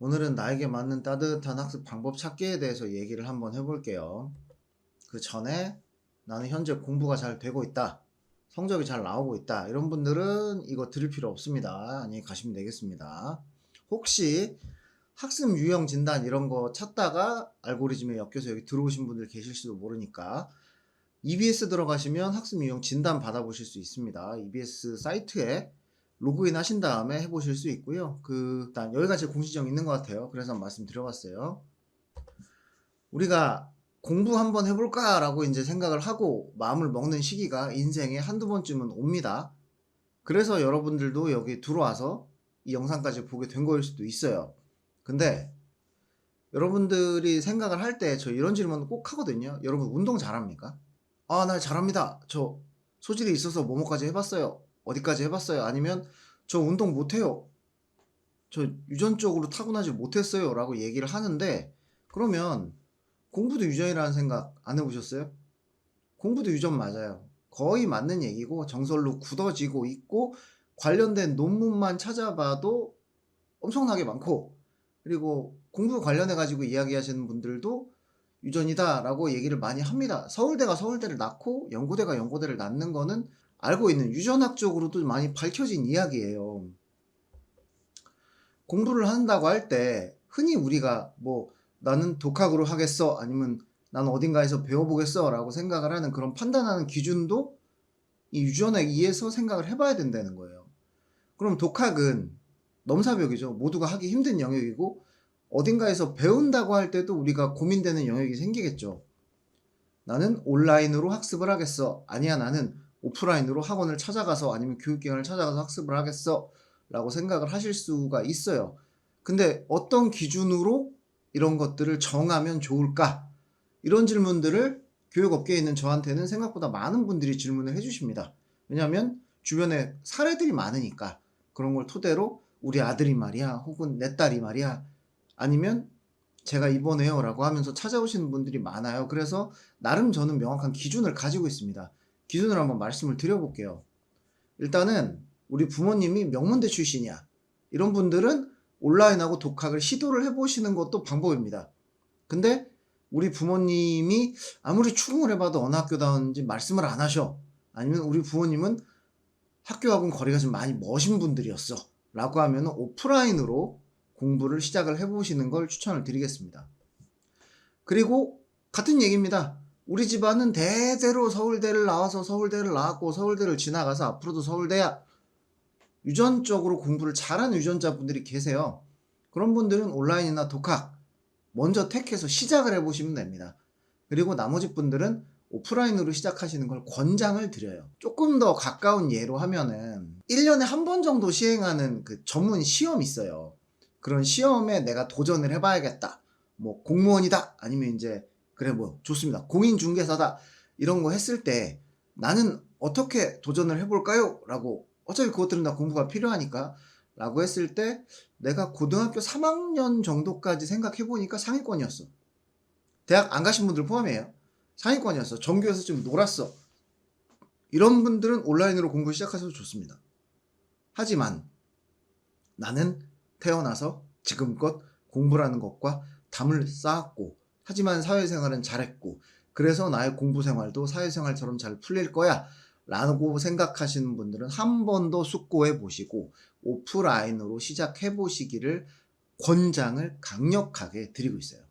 오늘은 나에게 맞는 따뜻한 학습 방법 찾기에 대해서 얘기를 한번 해볼게요. 그 전에 나는 현재 공부가 잘 되고 있다. 성적이 잘 나오고 있다. 이런 분들은 이거 들을 필요 없습니다. 안녕히 가시면 되겠습니다. 혹시 학습 유형 진단 이런 거 찾다가 알고리즘에 엮여서 여기 들어오신 분들 계실지도 모르니까 EBS 들어가시면 학습 유형 진단 받아보실 수 있습니다. EBS 사이트에 로그인 하신 다음에 해보실 수 있고요. 일단 여기가 제일 공식적 있는 것 같아요. 그래서 말씀드려봤어요. 우리가 공부 한번 해볼까 라고 이제 생각을 하고 마음을 먹는 시기가 인생에 한두 번쯤은 옵니다. 그래서 여러분들도 여기 들어와서 이 영상까지 보게 된 거일 수도 있어요. 근데 여러분들이 생각을 할 때 저 이런 질문 꼭 하거든요. 여러분 운동 잘합니까? 아, 나 잘합니다. 저 소질이 있어서 뭐뭐까지 해봤어요. 어디까지 해봤어요. 아니면 저 운동 못해요. 저 유전적으로 타고나지 못했어요. 라고 얘기를 하는데 그러면 공부도 유전이라는 생각 안 해보셨어요? 공부도 유전 맞아요. 거의 맞는 얘기고 정설로 굳어지고 있고 관련된 논문만 찾아봐도 엄청나게 많고 그리고 공부 관련해 가지고 이야기하시는 분들도 유전이다 라고 얘기를 많이 합니다. 서울대가 서울대를 낳고 연고대가 연고대를 낳는 거는 알고 있는 유전학적으로도 많이 밝혀진 이야기예요. 공부를 한다고 할 때 흔히 우리가 뭐 나는 독학으로 하겠어 아니면 나는 어딘가에서 배워보겠어 라고 생각을 하는 그런 판단하는 기준도 이 유전에 의해서 생각을 해봐야 된다는 거예요. 그럼 독학은 넘사벽이죠. 모두가 하기 힘든 영역이고 어딘가에서 배운다고 할 때도 우리가 고민되는 영역이 생기겠죠. 나는 온라인으로 학습을 하겠어. 아니야, 나는 오프라인으로 학원을 찾아가서 아니면 교육기관을 찾아가서 학습을 하겠어. 라고 생각을 하실 수가 있어요. 근데 어떤 기준으로 이런 것들을 정하면 좋을까? 이런 질문들을 교육업계에 있는 저한테는 생각보다 많은 분들이 질문을 해주십니다. 왜냐하면 주변에 사례들이 많으니까 그런 걸 토대로 우리 아들이 말이야, 혹은 내 딸이 말이야, 아니면 제가 입원해요 라고 하면서 찾아오시는 분들이 많아요. 그래서 나름 저는 명확한 기준을 가지고 있습니다. 기준을 한번 말씀을 드려볼게요. 일단은 우리 부모님이 명문대 출신이야. 이런 분들은 온라인하고 독학을 시도를 해보시는 것도 방법입니다. 근데 우리 부모님이 아무리 추궁을 해봐도 어느 학교 다운지 말씀을 안 하셔. 아니면 우리 부모님은 학교하고는 거리가 좀 많이 먼신 분들이었어. 라고 하면 오프라인으로 공부를 시작을 해보시는 걸 추천을 드리겠습니다. 그리고 같은 얘기입니다. 우리 집안은 대대로 서울대를 나와서 서울대를 나왔고 서울대를 지나가서 앞으로도 서울대야. 유전적으로 공부를 잘하는 유전자분들이 계세요. 그런 분들은 온라인이나 독학 먼저 택해서 시작을 해보시면 됩니다. 그리고 나머지 분들은 오프라인으로 시작하시는 걸 권장을 드려요. 조금 더 가까운 예로 하면은 1년에 한 번 정도 시행하는 그 전문 시험이 있어요. 그런 시험에 내가 도전을 해봐야겠다. 뭐 공무원이다. 아니면 이제 그래 뭐 좋습니다. 공인중개사다. 이런 거 했을 때 나는 어떻게 도전을 해볼까요? 라고 어차피 그것들은 다 공부가 필요하니까 라고 했을 때 내가 고등학교 3학년 정도까지 생각해보니까 상위권이었어. 대학 안 가신 분들 포함이에요. 상위권이었어. 전교에서 좀 놀았어. 이런 분들은 온라인으로 공부 시작하셔도 좋습니다. 하지만 나는 태어나서 지금껏 공부라는 것과 담을 쌓았고 하지만 사회생활은 잘했고 그래서 나의 공부생활도 사회생활처럼 잘 풀릴 거야 라고 생각하시는 분들은 한 번 더 숙고해 보시고 오프라인으로 시작해 보시기를 권장을 강력하게 드리고 있어요.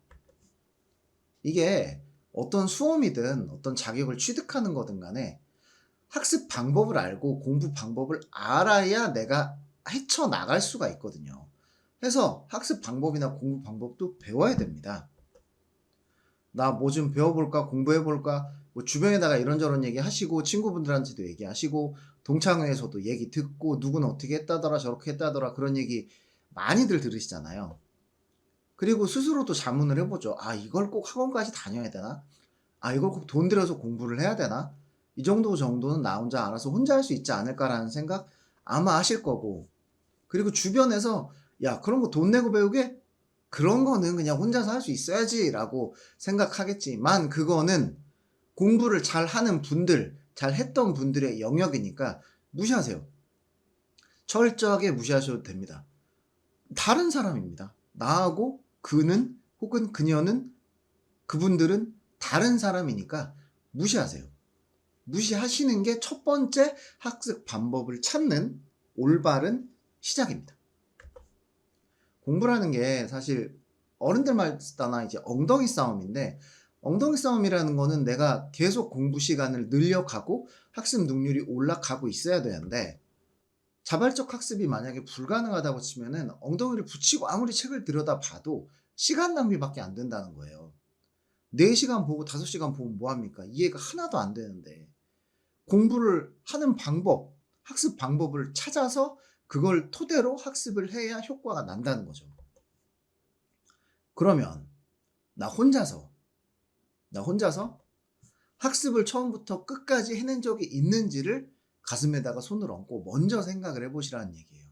이게 어떤 수험이든 어떤 자격을 취득하는 거든 간에 학습 방법을 알고 공부 방법을 알아야 내가 헤쳐나갈 수가 있거든요. 그래서 학습 방법이나 공부 방법도 배워야 됩니다. 나 뭐 좀 배워볼까 공부해볼까 뭐 주변에다가 이런저런 얘기 하시고 친구분들한테도 얘기하시고 동창회에서도 얘기 듣고 누구는 어떻게 했다더라 저렇게 했다더라 그런 얘기 많이들 들으시잖아요. 그리고 스스로도 자문을 해보죠. 아, 이걸 꼭 학원까지 다녀야 되나? 아, 이걸 꼭 돈 들여서 공부를 해야 되나? 이 정도는 나 혼자 알아서 혼자 할 수 있지 않을까라는 생각 아마 하실 거고. 그리고 주변에서 야, 그런 거 돈 내고 배우게? 그런 거는 그냥 혼자서 할 수 있어야지 라고 생각하겠지만 그거는 공부를 잘 하는 분들, 잘 했던 분들의 영역이니까 무시하세요. 철저하게 무시하셔도 됩니다. 다른 사람입니다. 나하고 그는 혹은 그녀는 그분들은 다른 사람이니까 무시하세요. 무시하시는 게 첫 번째 학습 방법을 찾는 올바른 시작입니다. 공부라는 게 사실 어른들 말따나 이제 엉덩이 싸움인데, 엉덩이 싸움이라는 거는 내가 계속 공부 시간을 늘려가고 학습 능률이 올라가고 있어야 되는데, 자발적 학습이 만약에 불가능하다고 치면은 엉덩이를 붙이고 아무리 책을 들여다봐도 시간 낭비밖에 안 된다는 거예요. 4시간 보고 5시간 보면 뭐합니까? 이해가 하나도 안 되는데, 공부를 하는 방법, 학습 방법을 찾아서 그걸 토대로 학습을 해야 효과가 난다는 거죠. 그러면 나 혼자서 학습을 처음부터 끝까지 해낸 적이 있는지를 가슴에다가 손을 얹고 먼저 생각을 해보시라는 얘기예요.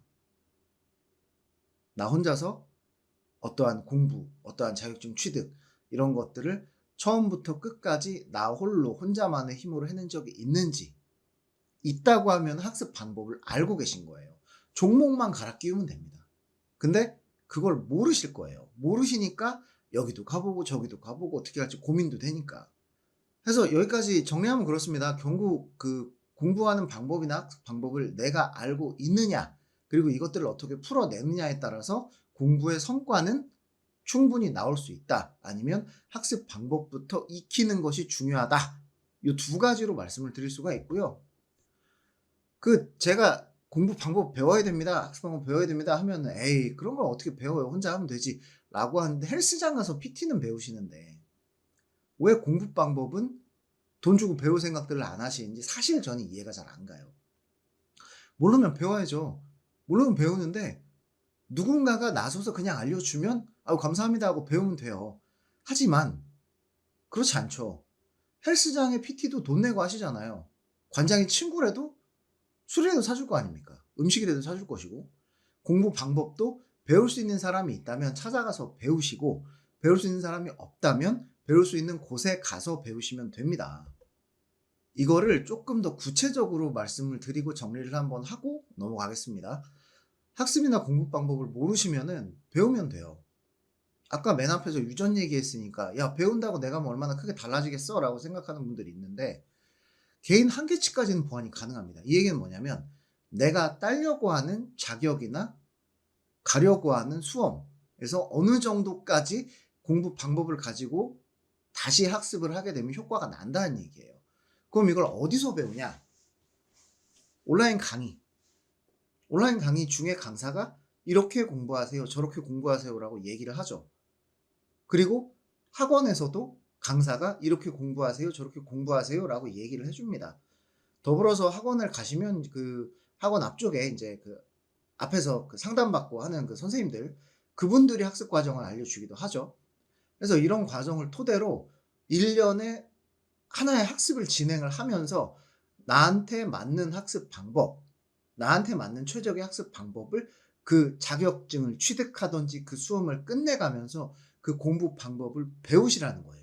나 혼자서 어떠한 공부, 어떠한 자격증 취득 이런 것들을 처음부터 끝까지 나 홀로 혼자만의 힘으로 해낸 적이 있는지, 있다고 하면 학습 방법을 알고 계신 거예요. 종목만 갈아 끼우면 됩니다. 근데 그걸 모르실 거예요. 모르시니까 여기도 가보고 저기도 가보고 어떻게 할지 고민도 되니까. 그래서 여기까지 정리하면 그렇습니다. 결국 그 공부하는 방법이나 학습 방법을 내가 알고 있느냐, 그리고 이것들을 어떻게 풀어내느냐에 따라서 공부의 성과는 충분히 나올 수 있다, 아니면 학습 방법부터 익히는 것이 중요하다, 이 두 가지로 말씀을 드릴 수가 있고요. 제가 공부 방법 배워야 됩니다, 학습 방법 배워야 됩니다 하면 에이 그런 걸 어떻게 배워요, 혼자 하면 되지 라고 하는데, 헬스장 가서 PT는 배우시는데 왜 공부 방법은 돈 주고 배울 생각들을 안 하시는지 사실 저는 이해가 잘 안 가요. 모르면 배워야죠. 모르면 배우는데 누군가가 나서서 그냥 알려주면 아유 감사합니다 하고 배우면 돼요. 하지만 그렇지 않죠. 헬스장에 PT도 돈 내고 하시잖아요. 관장이 친구라도 술이라도 사줄 거 아닙니까? 음식이라도 사줄 것이고, 공부 방법도 배울 수 있는 사람이 있다면 찾아가서 배우시고, 배울 수 있는 사람이 없다면 배울 수 있는 곳에 가서 배우시면 됩니다. 이거를 조금 더 구체적으로 말씀을 드리고 정리를 한번 하고 넘어가겠습니다. 학습이나 공부 방법을 모르시면은 배우면 돼요. 아까 맨 앞에서 유전 얘기했으니까 야 배운다고 내가 뭐 얼마나 크게 달라지겠어 라고 생각하는 분들이 있는데, 개인 한계치까지는 보완이 가능합니다. 이 얘기는 뭐냐면 내가 따려고 하는 자격이나 가려고 하는 수험에서 어느 정도까지 공부 방법을 가지고 다시 학습을 하게 되면 효과가 난다는 얘기예요. 그럼 이걸 어디서 배우냐? 온라인 강의 중에 강사가 이렇게 공부하세요, 저렇게 공부하세요 라고 얘기를 하죠. 그리고 학원에서도 강사가 이렇게 공부하세요, 저렇게 공부하세요 라고 얘기를 해줍니다. 더불어서 학원을 가시면 그 학원 앞쪽에 이제 그 앞에서 그 상담받고 하는 그 선생님들, 그분들이 학습 과정을 알려주기도 하죠. 그래서 이런 과정을 토대로 1년에 하나의 학습을 진행을 하면서 나한테 맞는 학습 방법, 나한테 맞는 최적의 학습 방법을 그 자격증을 취득하든지 그 수험을 끝내가면서 그 공부 방법을 배우시라는 거예요.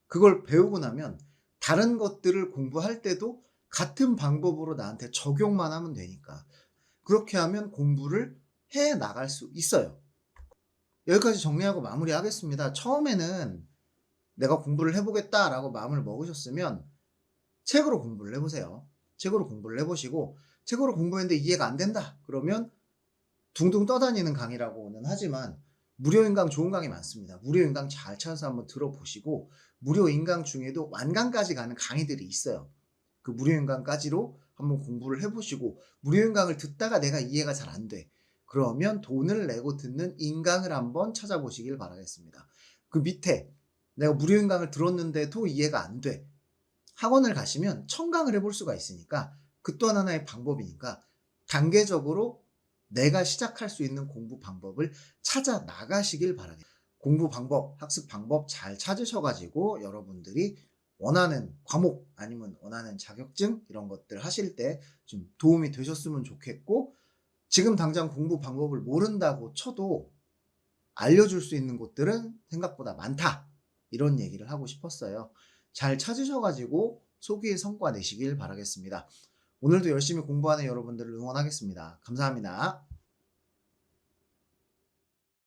그걸 배우고 나면 다른 것들을 공부할 때도 같은 방법으로 나한테 적용만 하면 되니까, 그렇게 하면 공부를 해 나갈 수 있어요. 여기까지 정리하고 마무리하겠습니다. 처음에는 내가 공부를 해보겠다라고 마음을 먹으셨으면 책으로 공부를 해보세요. 책으로 공부를 해보시고, 책으로 공부했는데 이해가 안 된다 그러면 둥둥 떠다니는 강의라고는 하지만 무료 인강 좋은 강의 많습니다. 무료 인강 잘 찾아서 한번 들어보시고, 무료 인강 중에도 완강까지 가는 강의들이 있어요. 그 무료 인강까지로 한번 공부를 해보시고, 무료 인강을 듣다가 내가 이해가 잘 안 돼, 그러면 돈을 내고 듣는 인강을 한번 찾아보시길 바라겠습니다. 그 밑에 내가 무료 인강을 들었는데도 이해가 안 돼, 학원을 가시면 청강을 해볼 수가 있으니까 그 또한 하나의 방법이니까 단계적으로 내가 시작할 수 있는 공부 방법을 찾아 나가시길 바랍니다. 공부 방법, 학습 방법 잘 찾으셔가지고 여러분들이 원하는 과목 아니면 원하는 자격증 이런 것들 하실 때 좀 도움이 되셨으면 좋겠고, 지금 당장 공부 방법을 모른다고 쳐도 알려줄 수 있는 곳들은 생각보다 많다, 이런 얘기를 하고 싶었어요. 잘 찾으셔가지고 소기의 성과 내시길 바라겠습니다. 오늘도 열심히 공부하는 여러분들을 응원하겠습니다. 감사합니다.